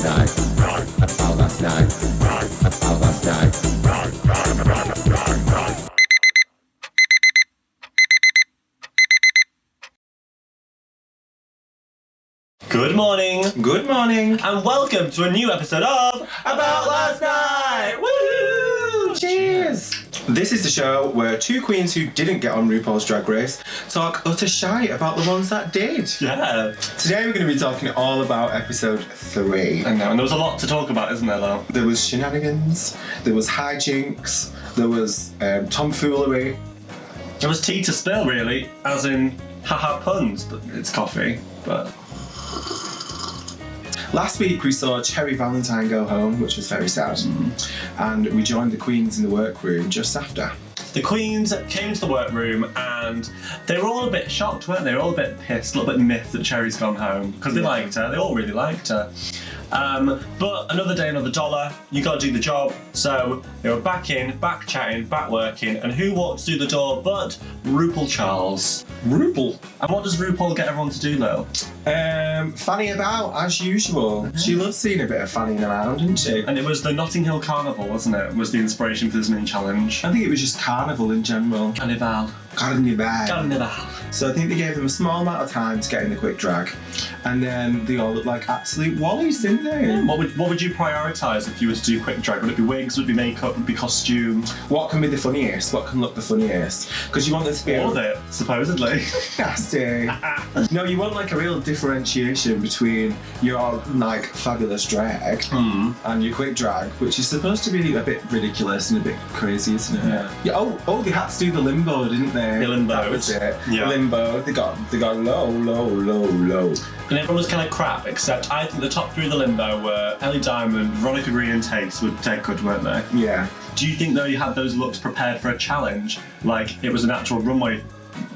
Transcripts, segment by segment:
Good morning. Good morning. And welcome to a new episode of About Last Night. Woo! Cheers. This is the show where two queens who didn't get on RuPaul's Drag Race talk utter shite about the ones that did. Yeah. Today we're going to be talking all about episode 3. I know, and there was a lot to talk about, isn't there, though? There was shenanigans, there was hijinks, there was tomfoolery. There was tea to spill, really, as in, haha puns, but it's coffee, but... Last week we saw Cherry Valentine go home, which was very sad, and we joined the queens in the workroom just after. The queens came to the workroom and they were all a bit shocked, weren't they? They were all a bit pissed, a little bit miffed that Cherry's gone home, because they liked her, they all really liked her. But another day, another dollar, you gotta do the job. So they were back in, back chatting, back working, and who walked through the door but RuPaul Charles. RuPaul. And what does RuPaul get everyone to do, though? Fanny about, as usual. She loves seeing a bit of fannying around, doesn't she? And it was the Notting Hill Carnival, wasn't it? Was the inspiration for this mini challenge. I think it was just carnival in general. Carnival. Carnival. So I think they gave them a small amount of time to get in the quick drag. And then they all looked like absolute wallies, didn't they? Yeah. What would you prioritise if you were to do quick drag? Would it be wigs, would it be makeup, would it be costume? What can be the funniest? What can look the funniest? Because you want them to be all of it, supposedly. Nasty. No, you want like a real differentiation between your like fabulous drag and your quick drag, which is supposed to be a bit ridiculous and a bit crazy, isn't it? Yeah. Oh, they had to do the limbo, didn't they? The limbo. That was it. Yeah. Limbo. They got low. And everyone was kind of crap, except I think the top 3 of the limbo were Ellie Diamond, Veronica Green and Taste would take good, weren't they? Yeah. Do you think though you had those looks prepared for a challenge? Like it was an actual runway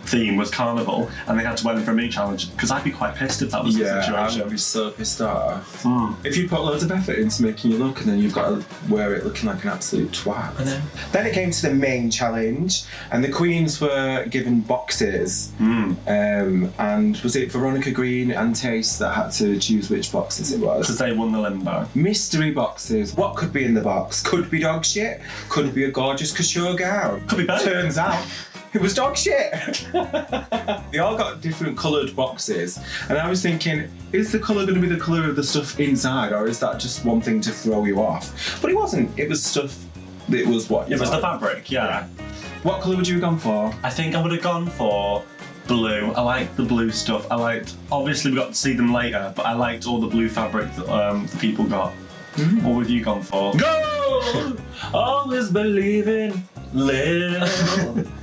theme was carnival and they had to wear them for a mini challenge? Because I'd be quite pissed if that was the situation. I'd be so pissed off. If you put loads of effort into making your look and then you've got to wear it looking like an absolute twat. I know. Then it came to the main challenge and the queens were given boxes. And was it Veronica Green and Taste that had to choose which boxes it was? Because they won the limbo. Mystery boxes. What could be in the box? Could be dog shit. Could be a gorgeous couture gown. Could be both. Turns out it was dog shit. They all got different coloured boxes. And I was thinking, is the colour going to be the colour of the stuff inside or is that just one thing to throw you off? But it wasn't. It was stuff that was what you It was the fabric, yeah. What colour would you have gone for? I think I would have gone for blue. I liked the blue stuff. Obviously we got to see them later, but I liked all the blue fabric that the people got. What would you gone for? Go! Always believing. Lill.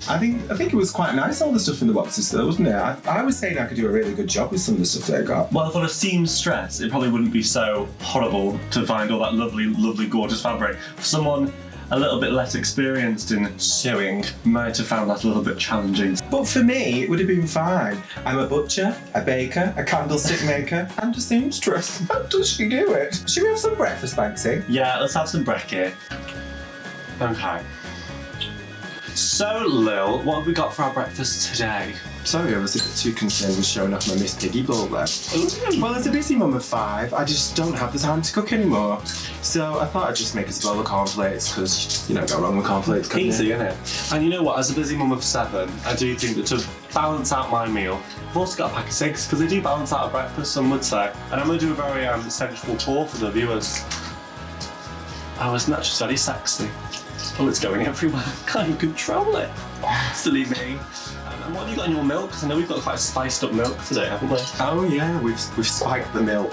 I think it was quite nice, all the stuff in the boxes though, wasn't it? I was saying I could do a really good job with some of the stuff they got. Well, for a seamstress, it probably wouldn't be so horrible to find all that lovely, gorgeous fabric. For someone a little bit less experienced in sewing, might have found that a little bit challenging. But for me, it would have been fine. I'm a butcher, a baker, a candlestick maker, and a seamstress. How does she do it? Should we have some breakfast, Banksie? Yeah, let's have some brekkie. Okay. So, Lill, what have we got for our breakfast today? Sorry, I was a bit too concerned with showing off my Miss Piggy ball there. Well, as a busy mum of 5, I just don't have the time to cook anymore. So I thought I'd just make us a bowl of cornflakes, because you know, go wrong with cornflakes, can you? Easy, innit? And you know what, as a busy mum of 7, I do think that to balance out my meal, I've also got a pack of 6, because they do balance out a breakfast, some would say. And I'm going to do a very sensual tour for the viewers. Oh, isn't that just very sexy? Oh, it's going everywhere. Can't even control it. Silly me. And what have you got in your milk? Because I know we've got quite a spiced up milk today, haven't we? Oh yeah, we've spiked the milk.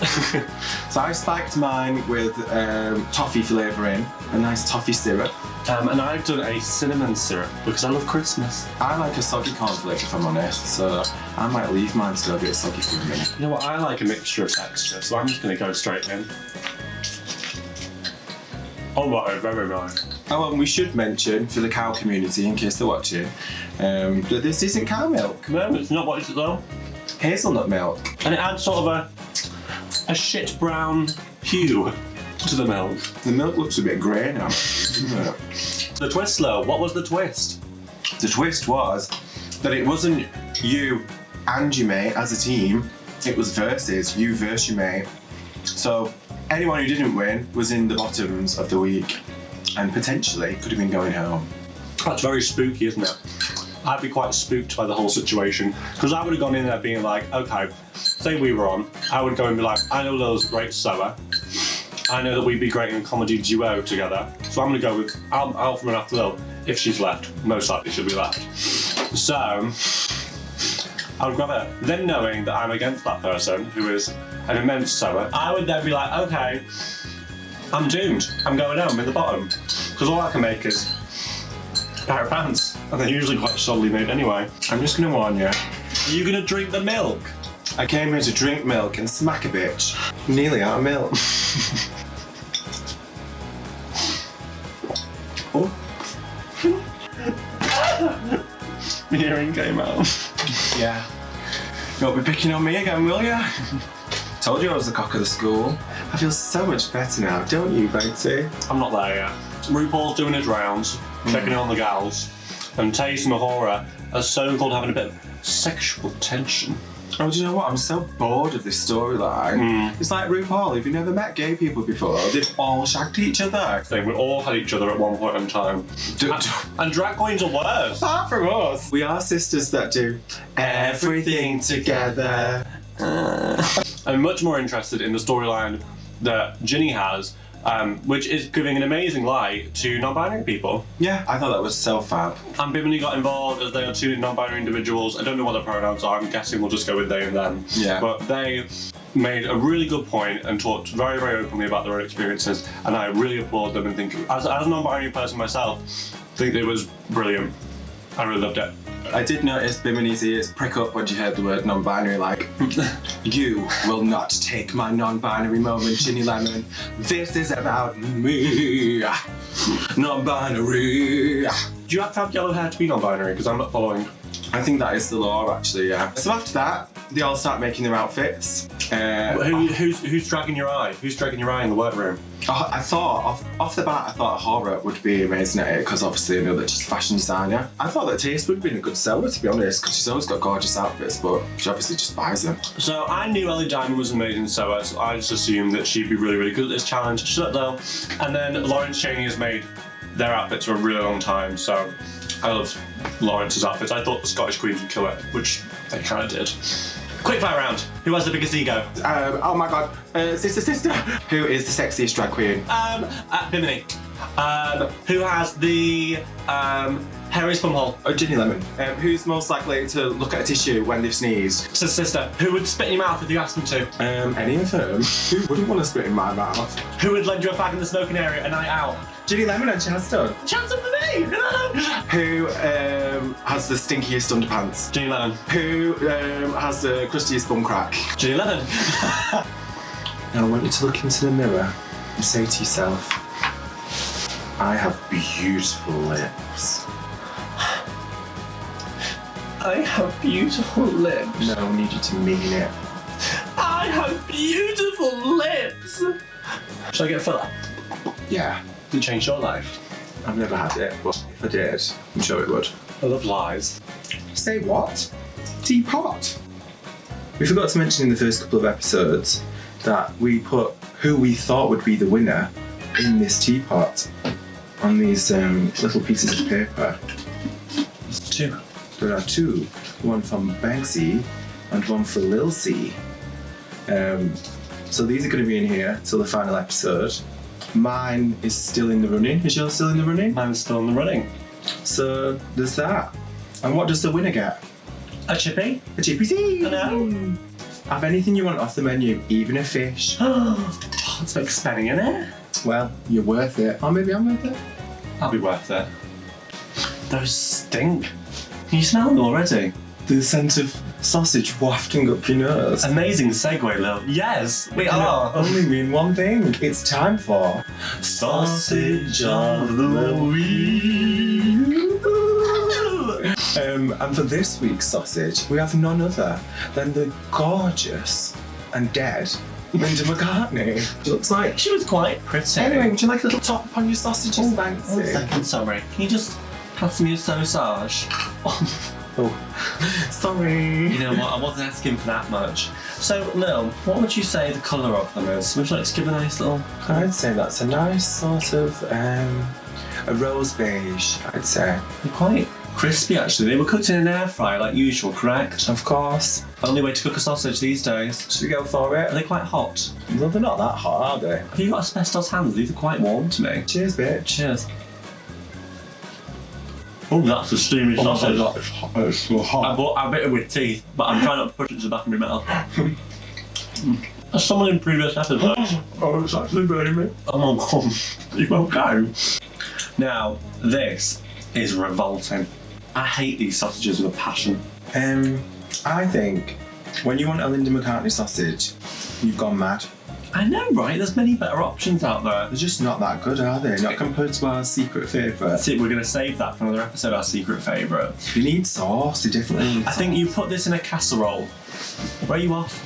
So I spiked mine with toffee flavouring, a nice toffee syrup. And I've done a cinnamon syrup because I love Christmas. I like a soggy cornflake if I'm honest, so I might leave mine to go a bit soggy for a minute. You know what, I like a mixture of texture, so I'm just going to go straight in. Oh right, very nice. Oh, and we should mention for the cow community, in case they're watching, that this isn't cow milk. No, it's not. What is it though? Hazelnut milk. And it adds sort of a shit brown hue to the milk. The milk looks a bit grey now. The twist, Lill, what was the twist? The twist was that it wasn't you and your mate as a team, it was versus you versus your mate. So Anyone who didn't win was in the bottoms of the week and potentially could have been going home. That's very spooky, isn't it? I'd be quite spooked by the whole situation because I would have gone in there being like, okay, say we were on, I would go and be like, I know Lil's a great sewer. I know that we'd be great in a comedy duo together. So I'm gonna go with Alpha and after Lill if she's left. Most likely she'll be left. So I would grab her. Then knowing that I'm against that person who is an immense sewer, I would then be like, okay, I'm doomed. I'm going home in the bottom. Because all I can make is a pair of pants. And they're usually quite solidly made anyway. I'm just gonna warn you. Are you gonna drink the milk? I came here to drink milk and smack a bitch. Nearly out of milk. Oh. My earring came out. Yeah. You won't be picking on me again, will ya? Told you I was the cock of the school. I feel so much better now, don't you, Banksie? I'm not there yet. RuPaul's doing his rounds, checking in on the gals, and Taze and Ahura are so-called having a bit of sexual tension. Oh, do you know what? I'm so bored of this storyline. It's like RuPaul, if you've never met gay people before, they've all shagged each other. We all had each other at one point in time. And drag queens are worse. Apart from us. We are sisters that do everything together. I'm much more interested in the storyline that Ginny has, which is giving an amazing light to non-binary people. Yeah, I thought that was so fab. And Bimini got involved as they are two non-binary individuals. I don't know what their pronouns are. I'm guessing we'll just go with they and them. Yeah. But they made a really good point and talked very, very openly about their own experiences. And I really applaud them and think, as a non-binary person myself, think it was brilliant. I really loved it. I did notice Bimini's ears prick up when she heard the word non-binary, like, you will not take my non-binary moment, Ginny Lemon. This is about me. Non-binary. Do you have to have yellow hair to be non-binary? Because I'm not following. I think that is the law, actually, yeah. So after that, they all start making their outfits. Who's dragging your eye? Who's dragging your eye in the workroom? I thought, off the bat, I thought Ahura would be amazing at it, because obviously I know that she's a fashion designer. I thought that Taste would have been a good seller, to be honest, because she's always got gorgeous outfits, but she obviously just buys them. So I knew Ellie Diamond was an amazing sewer, so I just assumed that she'd be really, really good at this challenge. Shut though. And then Lawrence Chaney has made their outfits for a really long time, so I love Lawrence's outfits. I thought the Scottish Queens would kill it, which they kind of did. Quick fire round. Who has the biggest ego? Oh my god. Sister. Who is the sexiest drag queen? Bimini. Who has the hairiest bumhole? Ginny Lemon. Who's most likely to look at a tissue when they've sneezed? Sister. Who would spit in your mouth if you asked them to? Any of them. Who wouldn't want to spit in my mouth? Who would lend you a fag in the smoking area a night out? Ginny Lemon and Chance done. Chance up for me! Who has the stinkiest underpants? Ginny Lemon. Who has the crustiest bum crack? Ginny Lemon. Now I want you to look into the mirror and say to yourself, I have beautiful lips. I have beautiful lips. No, I need you to mean it. I have beautiful lips. Should I get a filler? Yeah. Did it change your life? I've never had it, but if I did, I'm sure it would. I love lies. Say what? Teapot. We forgot to mention in the first couple of episodes that we put who we thought would be the winner in this teapot on these little pieces of paper. There's two. There are two, one from Banksie and one for Lill. So these are going to be in here till the final episode. Mine is still in the running. Is yours still in the running? Mine's still in the running. So there's that. And what does the winner get? A chippy? A chippy tea. Hello. Have anything you want off the menu, even a fish. It's like spending in it. Well, you're worth it. Or maybe I'm worth it. I'll be worth it. Those stink. Can you smell them already? The scent of sausage wafting up your nose. Amazing segue, Lill. Yes, we are. Only mean one thing. It's time for Sausage of the Week. And for this week's sausage, we have none other than the gorgeous and dead Linda McCartney. She looks like... She was quite pretty. Anyway, would you like a little top upon your sausages, Banksie? 1 second, sorry. Can you just pass me a sausage? Oh, sorry. You know what, I wasn't asking for that much. So, Lill, what would you say the colour of them is? Would you like to give a nice little colour? I'd say that's a nice sort of a rose beige, I'd say. They're quite crispy actually. They were cooked in an air fryer like usual, correct? Of course. Only way to cook a sausage these days. Should we go for it? Are they quite hot? Well, they're not that hot, are they? Have you got asbestos hands? These are quite warm to me. Cheers, bitch. Cheers. Oh, that's a steamy sausage. It's so hot. I bit it with teeth, but I'm trying not to push it to the back of my mouth. As someone in previous episodes. Oh, it's actually burning me. Oh my god. You won't go. Now, this is revolting. I hate these sausages with a passion. I think when you want a Linda McCartney sausage, you've gone mad. I know, right? There's many better options out there. They're just not that good, are they? Not compared to our secret favourite. See, we're going to save that for another episode, our secret favourite. You need sauce, you definitely need I think you put this in a casserole. Where are you off?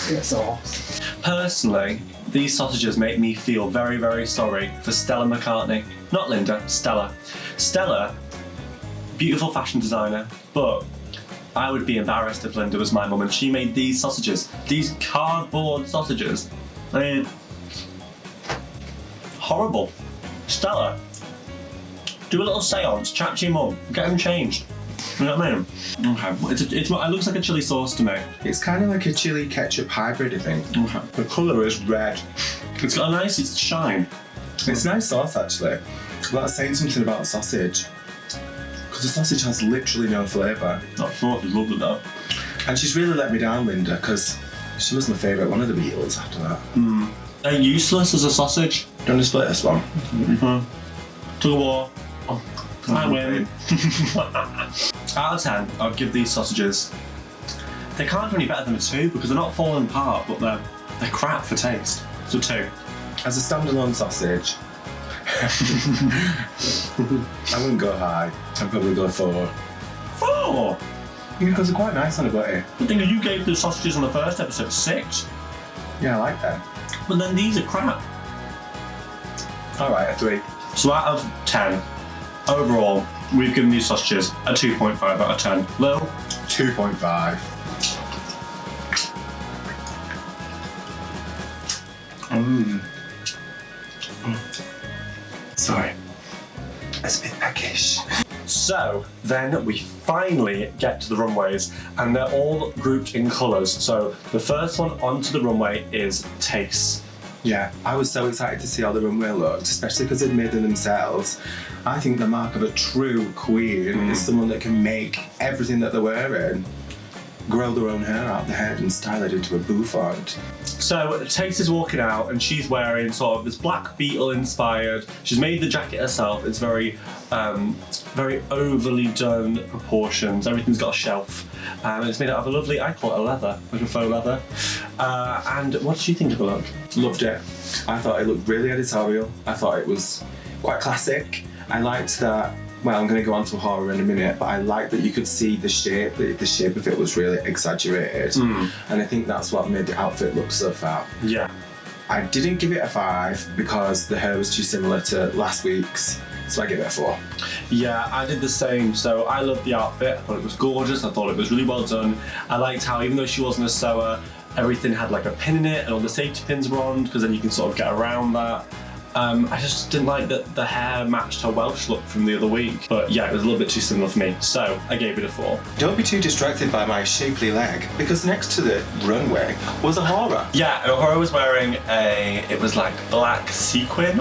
get sauce. Personally, these sausages make me feel very, very sorry for Stella McCartney. Not Linda, Stella. Stella, beautiful fashion designer, but I would be embarrassed if Linda was my mum and she made these sausages. These cardboard sausages. I mean, horrible. Stella, do a little seance, chat to your mum, get them changed. You know what I mean? Okay, it looks like a chili sauce to me. It's kind of like a chili ketchup hybrid, I think. Okay. The colour is red. It's got a nice shine. It's nice sauce, actually. But that's saying something about the sausage. Because the sausage has literally no flavour. That sauce is lovely though. And she's really let me down, Linda, because she was my favourite one of the Beatles after that. They're useless as a sausage. Do you want to split this one? To the war. Oh, I win. Out of 10, I'd give these sausages. They can't do any better than a 2 because they're not falling apart, but they're crap for taste. So 2. As a standalone sausage, I wouldn't go high. I'd probably go 4. 4? Because they're quite nice on a butty. The thing is, you gave the sausages on the first episode 6. Yeah, I like them. But then these are crap. Alright, a 3. So out of 10, overall, we've given these sausages a 2.5 out of 10. Lill? 2.5. Sorry. It's a bit peckish. So then we finally get to the runways and they're all grouped in colours. So the first one onto the runway is Taste. Yeah, I was so excited to see all the runway looks, especially because they'd made them themselves. I think the mark of a true queen is someone that can make everything that they're wearing, grow their own hair out the head and style it into a bouffant. So Taste is walking out and she's wearing sort of this Black Beetle inspired. She's made the jacket herself. It's very, very overly done proportions. Everything's got a shelf. And it's made out of a lovely, I call it a leather, like a faux leather. And what did you think of the look? Loved it. I thought it looked really editorial. I thought it was quite classic. I liked that. Well, I'm going to go on to horror in a minute, but I like that you could see the shape. The shape of it was really exaggerated, and I think that's what made the outfit look so fab. Yeah. I didn't give it a 5 because the hair was too similar to last week's, so I give it a 4. Yeah, I did the same. So I loved the outfit. I thought it was gorgeous. I thought it was really well done. I liked how even though she wasn't a sewer, everything had like a pin in it and all the safety pins were on because then you can sort of get around that. I just didn't like that the hair matched her Welsh look from the other week. But yeah, it was a little bit too similar for me. So I gave it a 4. Don't be too distracted by my shapely leg, because next to the runway was a horror. Yeah, and Horror was wearing it was like black sequin,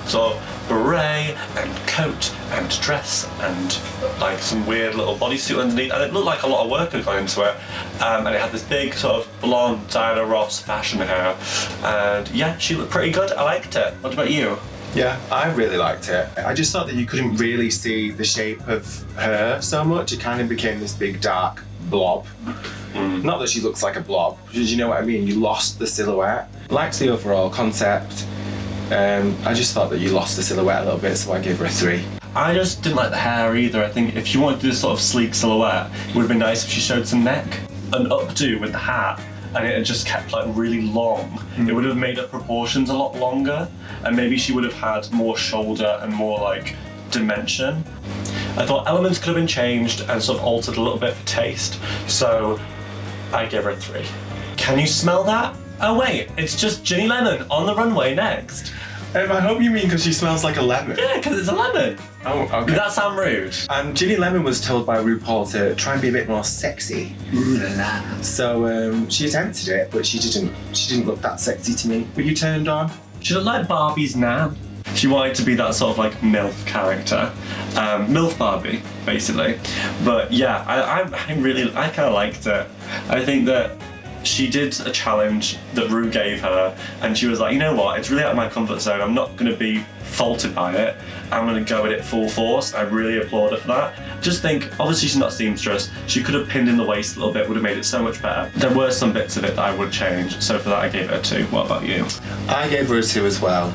sort of beret and coat and dress and like some weird little bodysuit underneath, and it looked like a lot of work had gone into it. And it had this big sort of blonde Diana Ross fashion hair, and yeah, she looked pretty good. I liked it. What about you? Yeah, I really liked it. I just thought that you couldn't really see the shape of her so much. It kind of became this big dark blob. Not that she looks like a blob, because you know what I mean? You lost the silhouette. Liked the overall concept. I just thought that you lost the silhouette a little bit, so I gave her a 3. I just didn't like the hair either. I think if she wanted to do this sort of sleek silhouette, it would have been nice if she showed some neck. An updo with the hat, and it had just kept like really long. It would have made her proportions a lot longer, and maybe she would have had more shoulder and more like dimension. I thought elements could have been changed and sort of altered a little bit for taste, so I gave her a 3. Can you smell that? Oh wait, it's just Ginny Lemon on the runway next. I hope you mean because she smells like a lemon. Yeah, because it's a lemon. Oh, okay. Did that sound rude? Ginny Lemon was told by RuPaul to try and be a bit more sexy. Ooh la la. So she attempted it, but she didn't look that sexy to me. Were you turned on? She looked like Barbie's nan. She wanted to be that sort of like MILF character. MILF Barbie, basically. But yeah, I kind of liked it. I think that she did a challenge that Ru gave her, and she was like, you know what, it's really out of my comfort zone, I'm not going to be faulted by it, I'm going to go at it full force. I really applaud her for that. Just think, obviously she's not seamstress, she could have pinned in the waist a little bit, would have made it so much better. There were some bits of it that I would change, so for that I gave her a 2. What about you? I gave her a 2 as well.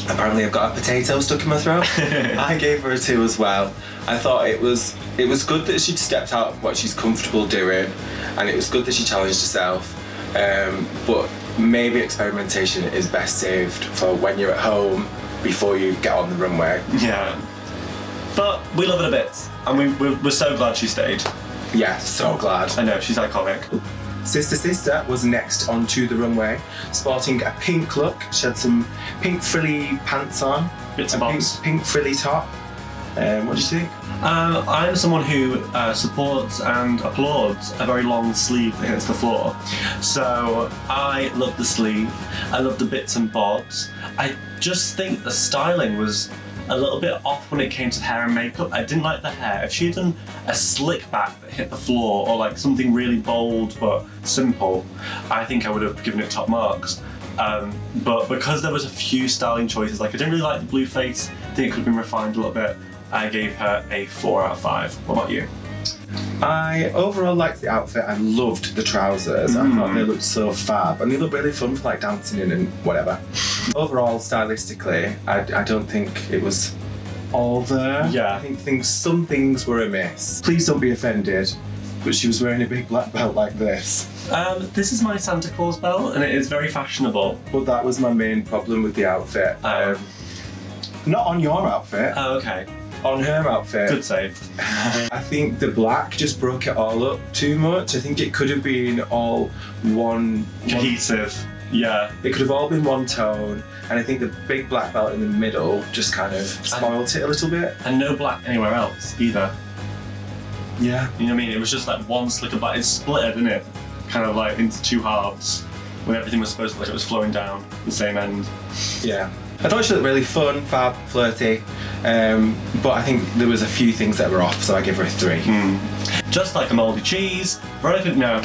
Apparently I've got a potato stuck in my throat. I gave her a 2 as well. I thought it was good that she'd stepped out of what she's comfortable doing, and it was good that she challenged herself, but maybe experimentation is best saved for when you're at home before you get on the runway. Yeah. But we love her a bit, and we're so glad she stayed. Yeah, so glad. I know, she's iconic. Sister was next onto the runway, sporting a pink look. She had some pink frilly pants on, Bits and bobs. pink frilly top. What do you think? I'm someone who supports and applauds a very long sleeve that hits the floor. So I love the sleeve, I love the bits and bobs. I just think the styling was a little bit off when it came to hair and makeup. I didn't like the hair. If she had done a slick back that hit the floor, or like something really bold but simple, I think I would have given it top marks. But because there was a few styling choices, like I didn't really like the blue face, I think it could have been refined a little bit. I gave her a 4 out of 5. What about you? I overall liked the outfit. I loved the trousers. I thought they looked so fab, and they looked really fun for like dancing in and whatever. Overall, stylistically, I don't think it was all there. Yeah. I think some things were amiss. Please don't be offended, but she was wearing a big black belt like this. This is my Santa Claus belt, and it is very fashionable. But that was my main problem with the outfit. Not on your outfit. Oh, okay. On her outfit. Good save. I think the black just broke it all up too much. I think it could have been all one Cohesive. Yeah. It could have all been one tone, and I think the big black belt in the middle just kind of spoiled it a little bit. And no black anywhere else either. Yeah. You know what I mean? It was just like one slick of black. It's split, didn't it? Kind of like into 2 halves, when everything was supposed to look like it was flowing down the same end. Yeah. I thought she looked really fun, fab, flirty, but I think there was a few things that were off, so I give her a 3. Just like a mouldy cheese, Veronica, no.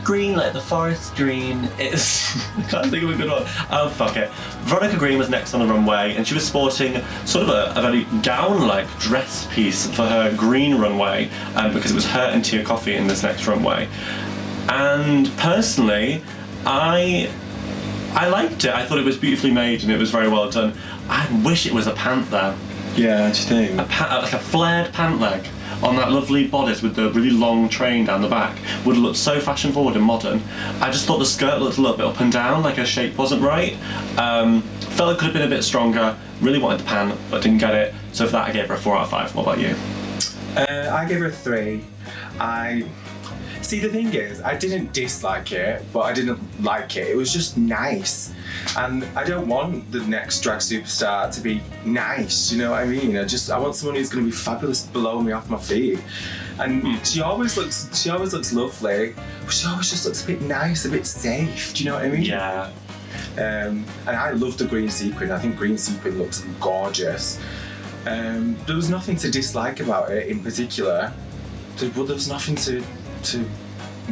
Green like the forest green is... I can't think of a good one. Oh, fuck it. Veronica Green was next on the runway, and she was sporting sort of a very gown-like dress piece for her green runway, because it was her and Tia Coffee in this next runway. And personally, I liked it. I thought it was beautifully made and it was very well done. I wish it was a pant though. Yeah, what do you think? Like a flared pant leg on that lovely bodice with the really long train down the back would look so fashion forward and modern. I just thought the skirt looked a little bit up and down, like her shape wasn't right. Felt it could have been a bit stronger. Really wanted the pant, but didn't get it. So for that I gave her a 4 out of 5. What about you? I gave her a 3. See, the thing is, I didn't dislike it, but I didn't like it. It was just nice. And I don't want the next drag superstar to be nice, you know what I mean? I want someone who's going to be fabulous below me off my feet. And she always looks lovely, but she always just looks a bit nice, a bit safe, do you know what I mean? Yeah. And I love the green sequin. I think green sequin looks gorgeous. There was nothing to dislike about it in particular. There was nothing to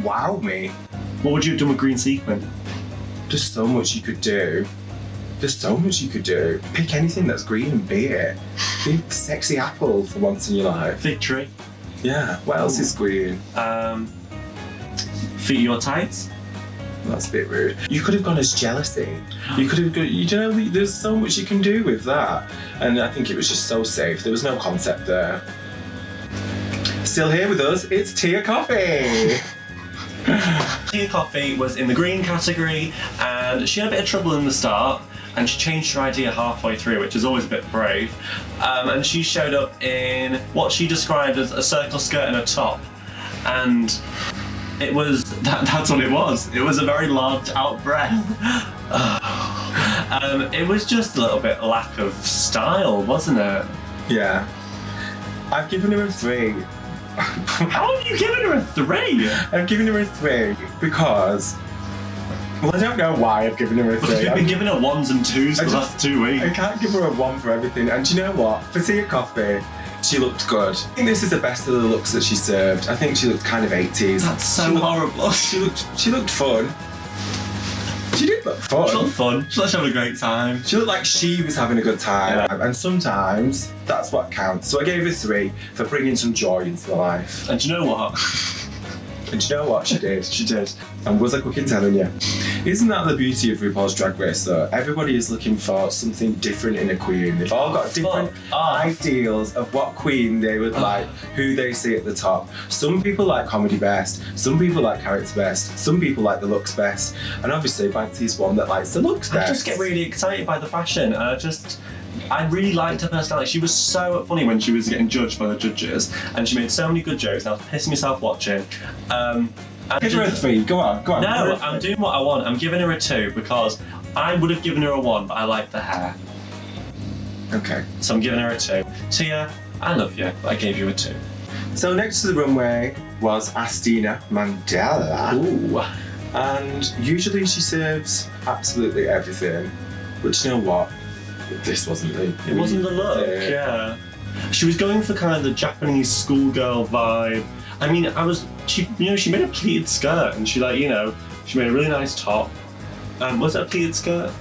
wow me. What would you have done with green sequin? There's so much you could do. Pick anything that's green and be it. Be a sexy apple for once in your life. Victory. Yeah, what else is green? Feet your tights. That's a bit rude. You could have gone as jealousy. You could have gone, there's so much you can do with that. And I think it was just so safe. There was no concept there. Still here with us, it's Tia Coffee. Tia Coffee was in the green category, and she had a bit of trouble in the start. and she changed her idea halfway through, which is always a bit brave. And she showed up in what she described as a circle skirt and a top, and it was that's what it was. It was a very large out breath. It was just a little bit lack of style, wasn't it? Yeah. I've given her a 3. How have you given her a 3? I've given her a 3 because, well, I don't know why I've given her a 3. You've been giving her 1s and 2s for the last 2 weeks. I can't give her a 1 for everything. And do you know what? For tea and coffee, she looked good. I think this is the best of the looks that she served. I think she looked kind of 80s. That's so horrible. She looked fun. She did look fun. She looked fun. She looked having a great time. She looked like she was having a good time. Yeah. And sometimes that's what counts. So I gave her 3 for bringing some joy into my life. And do you know what? And do you know what? She did. She did. And was I cooking telling you? Isn't that the beauty of RuPaul's Drag Race though? Everybody is looking for something different in a queen. They've all got different ideals of what queen they would like, who they see at the top. Some people like comedy best, some people like character best, some people like the looks best, and obviously Banksie's one that likes the looks best. I just get really excited by the fashion, and I really liked her personality. She was so funny when she was getting judged by the judges, and she made so many good jokes. I was pissing myself watching. Give her a 3. Go on. No, I'm doing what I want. I'm giving her a 2 because I would have given her a 1, but I like the hair. Okay. So I'm giving her a 2. Tia, I love you, but I gave you a 2. So next to the runway was Astina Mandela. Ooh. And usually she serves absolutely everything. But you know what? This wasn't the... It wasn't the look, yeah. She was going for kind of the Japanese schoolgirl vibe. I mean, she made a pleated skirt, and she made a really nice top. Was it a pleated skirt?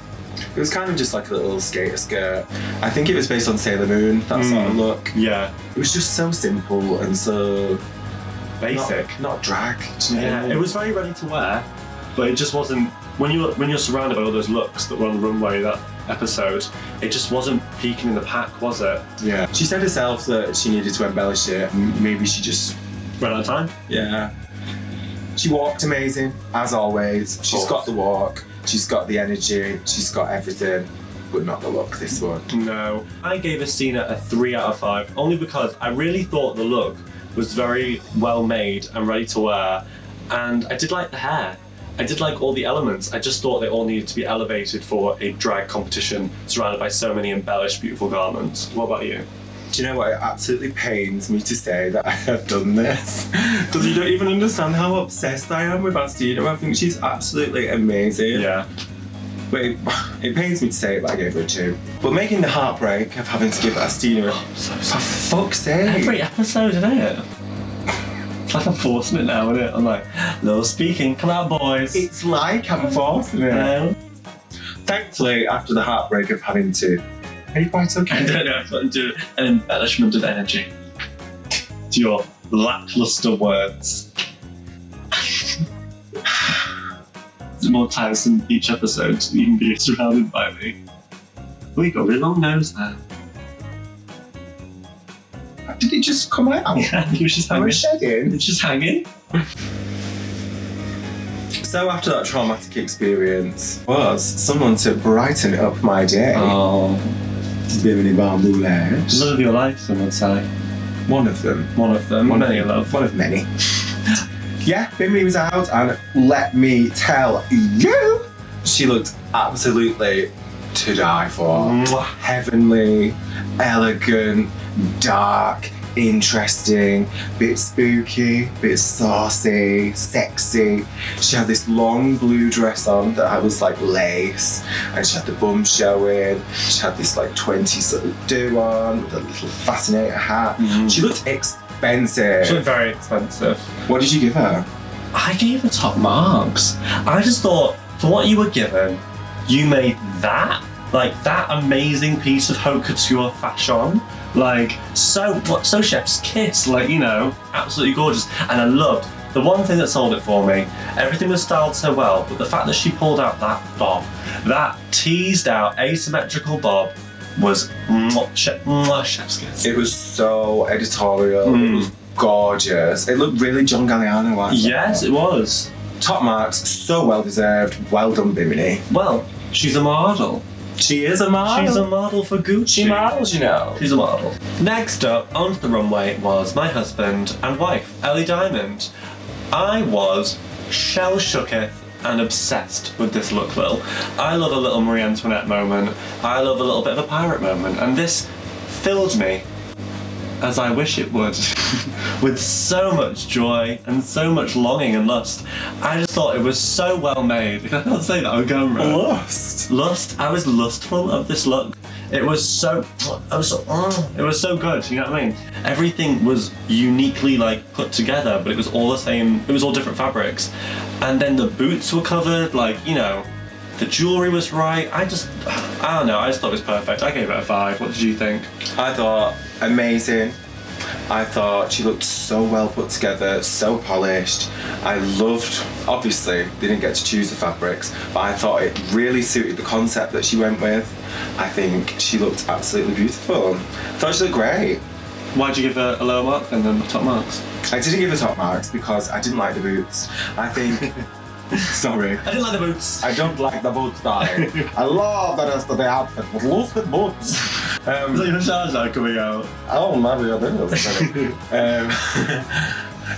It was kind of just like a little skater skirt. I think it was based on Sailor Moon, that sort of look. Yeah. It was just so simple and so... basic. Not drag. Yeah, it was very ready to wear, but it just wasn't... When you're surrounded by all those looks that were on the runway that episode, it just wasn't peaking in the pack, was it? Yeah. She said herself that she needed to embellish it, and maybe she just... ran out of time? Yeah. She walked amazing, as always. She's got the walk, she's got the energy, she's got everything, but not the look, this one. No. I gave Astina a 3 out of 5, only because I really thought the look was very well made and ready to wear, and I did like the hair. I did like all the elements. I just thought they all needed to be elevated for a drag competition surrounded by so many embellished, beautiful garments. What about you? Do you know what? It absolutely pains me to say that I have done this. Because you don't even understand how obsessed I am with Astina. I think she's absolutely amazing. Yeah. But it pains me to say it, but I gave her a 2. But making the heartbreak of having to give Astina for fuck's sake. Every episode, isn't it? It's like I'm forcing it now, isn't it? I'm like, Lill speaking, come out, boys. It's like I'm forcing it. No. Thankfully, after the heartbreak of having to... Are you quite okay? I don't know if I can do an embellishment of energy to your lackluster words. There's more times in each episode to even be surrounded by me. Oh, you got a really long nose there. Did it just come out? Yeah, it was just hanging. I was shedding. It's just hanging. So after that traumatic experience was someone to brighten up my day. Oh. Bimini Bamboo Lash. Love of your life, some would say. One of them. One of them. Many love. One of many. Yeah, Bimini was out, and let me tell you, she looked absolutely to die for. Heavenly, elegant, dark, interesting, bit spooky, bit saucy, sexy. She had this long blue dress on that was like lace, and she had the bum showing. She had this like 20s little do on with a little fascinator hat. She looked expensive. She looked very expensive. What did you give her? I gave her top marks. I just thought, for what you were given, you made that amazing piece of haute couture fashion. So chef's kiss, absolutely gorgeous. And I loved, the one thing that sold it for me, everything was styled so well, but the fact that she pulled out that bob, that teased out asymmetrical bob, was chef's kiss. It was so editorial, it was gorgeous. It looked really John Galliano. Yes, it was. Top marks, so well deserved. Well done, Bimini. Well, she's a model. She is a model. She's a model for Gucci. She models, you know. She's a model. Next up onto the runway was my husband and wife, Ellie Diamond. I was shell-shooketh and obsessed with this look, Lill. I love a little Marie Antoinette moment. I love a little bit of a pirate moment, and this filled me, as I wish it would, with so much joy and so much longing and lust. I just thought it was so well made. I can't say that on camera. Lust. I was lustful of this look. It was so good, you know what I mean? Everything was uniquely like put together, but it was all the same, it was all different fabrics. And then the boots were covered, like, you know, the jewellery was right. I don't know, I just thought it was perfect. I gave it a 5. What did you think? I thought amazing. I thought she looked so well put together, so polished. I loved, obviously, they didn't get to choose the fabrics, but I thought it really suited the concept that she went with. I think she looked absolutely beautiful. I thought she looked great. Why'd you give her a lower mark than the top marks? I didn't give her top marks because I didn't like the boots. I think... Sorry. I didn't like the boots. I don't like the boots, darling. I love the rest of the outfit, but loose with boots. Is that your Shah coming out? Oh, maybe I did.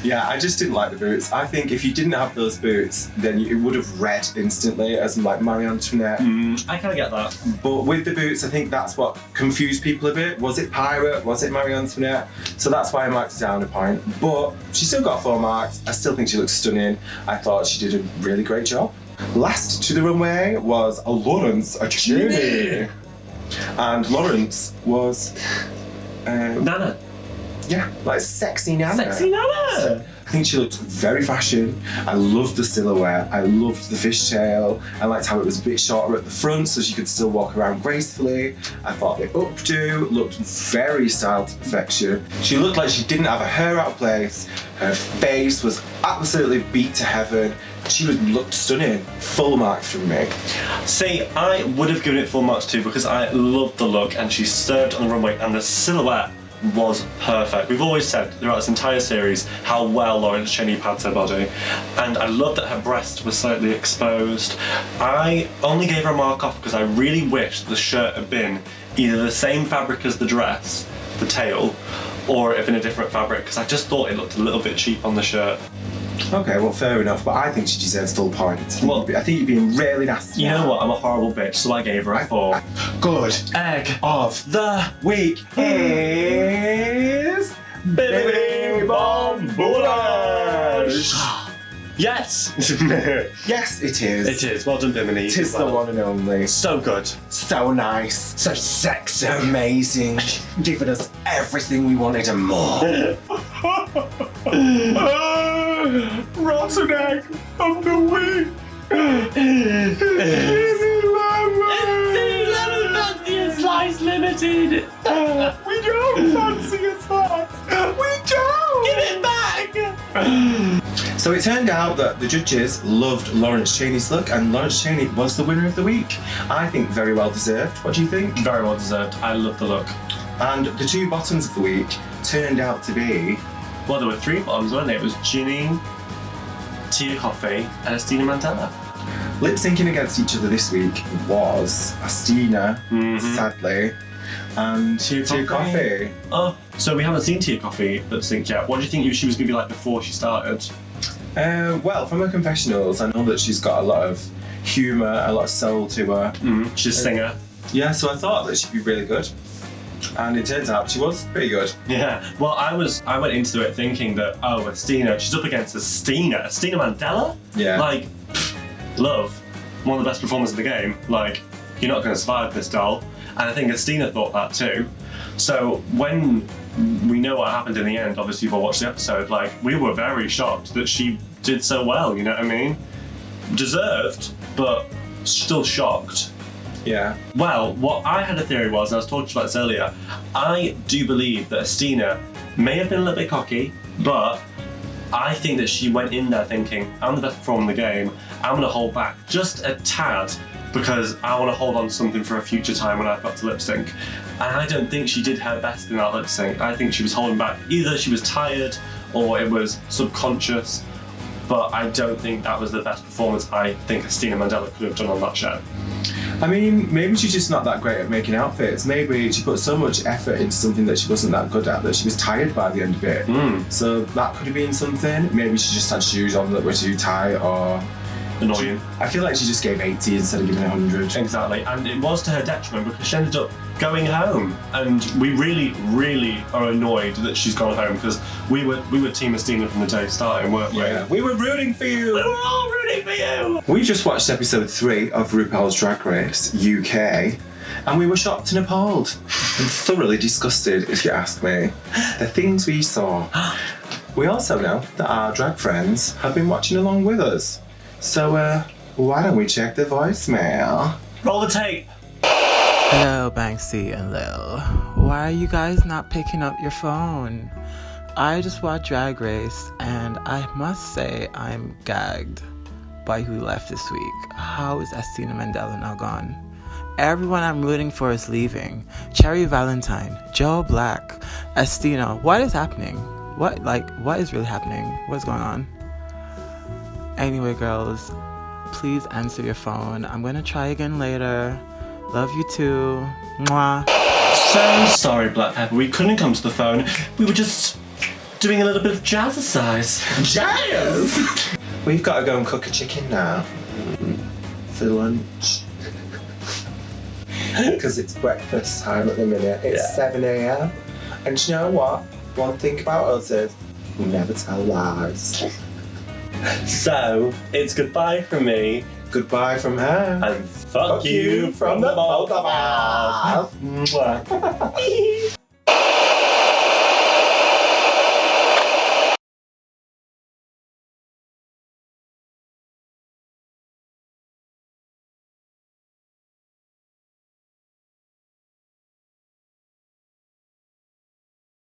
Yeah, I just didn't like the boots. I think if you didn't have those boots, then it would have read instantly as like Marie Antoinette. I kind of get that. But with the boots, I think that's what confused people a bit. Was it pirate? Was it Marie Antoinette? So that's why I marked it down a point. But she still got 4 marks. I still think she looks stunning. I thought she did a really great job. Last to the runway was Lawrence Cheney. And Lawrence was... Nana. Yeah, like sexy Nana. Sexy Nana! I think she looked very fashion. I loved the silhouette. I loved the fishtail. I liked how it was a bit shorter at the front so she could still walk around gracefully. I thought the updo looked very styled to perfection. She looked like she didn't have her hair out of place. Her face was absolutely beat to heaven. She looked stunning. Full marks from me. See, I would have given it full marks too because I loved the look and she served on the runway and the silhouette was perfect. We've always said throughout this entire series how well Lawrence Cheney pads her body, and I love that her breast was slightly exposed. I only gave her a mark off because I really wish the shirt had been either the same fabric as the dress, the tail, or if in a different fabric because I just thought it looked a little bit cheap on the shirt. Okay, well, fair enough, but I think she deserves full points. Well, I think you're being really nasty. You know what? I'm a horrible bitch, so I gave her a 4. Good. Egg Of the week is Billy Bomb Boulash. Yes! Yes, it is. It is. Well done, Bimini. It is the one and only. So good. So nice. So sexy. Amazing. Giving us everything we wanted and more. Rotten egg of the week. It's 11 fancy a slice limited. We don't fancy a slice. We don't. Give it back. So it turned out that the judges loved Lawrence Cheney's look, and Lawrence Cheney was the winner of the week. I think very well deserved. What do you think? Very well deserved. I love the look. And the 2 bottoms of the week turned out to be... Well, there were 3 bottoms, weren't there? It was Ginny, Tia Coffee, and Estina Mandela. Lip syncing against each other this week was Estina, sadly, and Tia Coffee. Oh, so we haven't seen Tia Coffee lip sync yet. What do you think she was going to be like before she started? Well, from her confessionals, I know that she's got a lot of humour, a lot of soul to her. She's a singer. Yeah, so I thought that she'd be really good. And it turns out she was pretty good. Yeah, well, I went into it thinking that, oh, Estina, she's up against Estina Mandela? Yeah. Like, love, one of the best performers in the game. Like, you're not going to survive this, doll. And I think Estina thought that too. So when we know what happened in the end, obviously you've all watched the episode, like, we were very shocked that she did so well, you know what I mean? Deserved, but still shocked. Yeah. Well, what I had a theory was, and I was talking about this earlier, I do believe that Estina may have been a little bit cocky, but I think that she went in there thinking, I'm the best performer in the game, I'm going to hold back just a tad because I want to hold on to something for a future time when I've got to lip sync. And I don't think she did her best in that lip sync. I think she was holding back. Either she was tired or it was subconscious. but I don't think that was the best performance I think Estina Mandela could have done on that show. I mean, maybe she's just not that great at making outfits. Maybe she put so much effort into something that she wasn't that good at that she was tired by the end of it. So that could have been something. Maybe she just had shoes on that were too tight or... Annoying. I feel like she just gave 80 instead of giving 100. Exactly, and it was to her detriment because she ended up going home, and we really are annoyed that she's gone home because we were Team Estina from the day starting, weren't we? Yeah, we were rooting for you. We were all rooting for you. We just watched episode 3 of RuPaul's Drag Race UK, and we were shocked and appalled and thoroughly disgusted, if you ask me. The things we saw. We also know that our drag friends have been watching along with us. So, why don't we check the voicemail? Roll the tape. Hello, Banksie and Lill. Why are you guys not picking up your phone? I just watched Drag Race, and I must say I'm gagged by who left this week. How is Estina Mandela now gone? Everyone I'm rooting for is leaving. Cherry Valentine, Joe Black, Estina. What is happening? What is really happening? What's going on? Anyway, girls, please answer your phone. I'm gonna try again later. Love you too. Mwah. So sorry, Black Peppa, we couldn't come to the phone. We were just doing a little bit of jazzercise. Jazz! We've got to go and cook a chicken now. For lunch. Because it's breakfast time at the minute. It's 7 a.m. And do you know what? One thing about us is we never tell lies. So, it's goodbye from me. Goodbye from her. And fuck you from the both of us. Mwah.